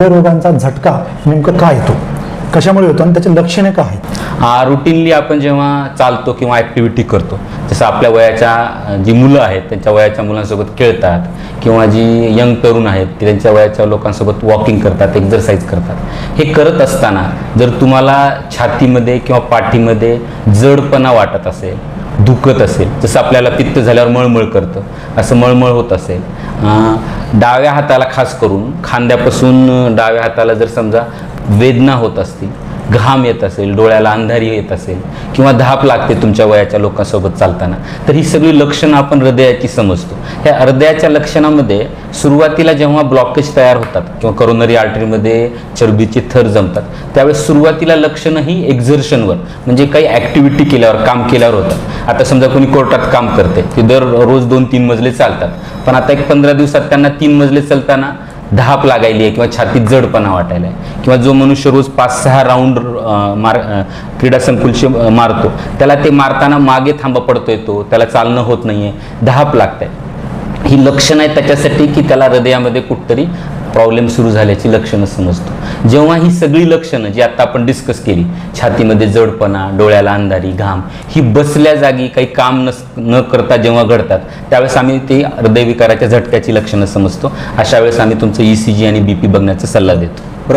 रोगांचा झटका नेमकं काय येतो, कशामुळे होतो आणि त्याची लक्षणे काय आहेत? रुटीनली आपण जेव्हा चालतो किंवा ॲक्टिव्हिटी करतो, जसं आपल्या वयाच्या जी मुलं आहेत त्यांच्या वयाच्या मुलांसोबत खेळतात किंवा जी यंग तरुण आहेत ते त्यांच्या वयाच्या लोकांसोबत वॉकिंग करतात, एक्झरसाईज करतात, हे करत असताना जर तुम्हाला छातीमध्ये किंवा पाठीमध्ये जडपणा वाटत असेल, दुखत असेल, जसं आपल्याला पित्त झाल्यावर मळमळ करतं असं मळमळ होत असेल, डाव्या हाताला खास करून खांद्यापासून डाव्या हाताला जर समजा वेदना होत असतील, घाम येत असेल, डोळ्याला अंधारी येत असेल किंवा धाप लागते तुमच्या वयाच्या लोकांसोबत चालताना, तर ही सगळी लक्षणं आपण हृदयाची समजतो. ह्या हृदयाच्या लक्षणामध्ये सुरुवातीला जेव्हा ब्लॉकेज तयार होतात किंवा करोनरी आर्टरीमध्ये चरबीचे थर जमतात त्यावेळेस सुरुवातीला लक्षणं ही एक्झर्शनवर म्हणजे काही ॲक्टिव्हिटी केल्यावर, काम केल्यावर होतात. आता समजा कोणी कोर्टात काम करते ते दररोज 2-3 मजले चालतात, पण आता एक 15 दिवसात त्यांना 3 मजले चालताना धाप लागायली आहे किंवा छातीत जडपणा वाटायला आहे, किंवा जो मनुष्य रोज 5-6 राऊंड क्रीडा संकुलचे मारतो त्याला ते मारताना मागे थांबा पडतोय, तो त्याला चालणं होत नाहीये, धाप लागत आहे, ही लक्षणं आहेत त्याच्यासाठी की त्याला हृदयामध्ये कुठतरी प्रॉब्लेम सुरू झाल्याची लक्षणं समजतो. जेव्हा ही सगळी लक्षणं जी आता आपण डिस्कस केली, छातीमध्ये जडपणा, डोळ्याला अंधारी, घाम, ही बसल्या जागी काही काम न करता जेव्हा घडतात त्यावेळेस आम्ही ते हृदयविकाराच्या झटक्याची लक्षणं समजतो. अशा वेळेस आम्ही तुमचं ECG आणि BP बघण्याचा सल्ला देतो.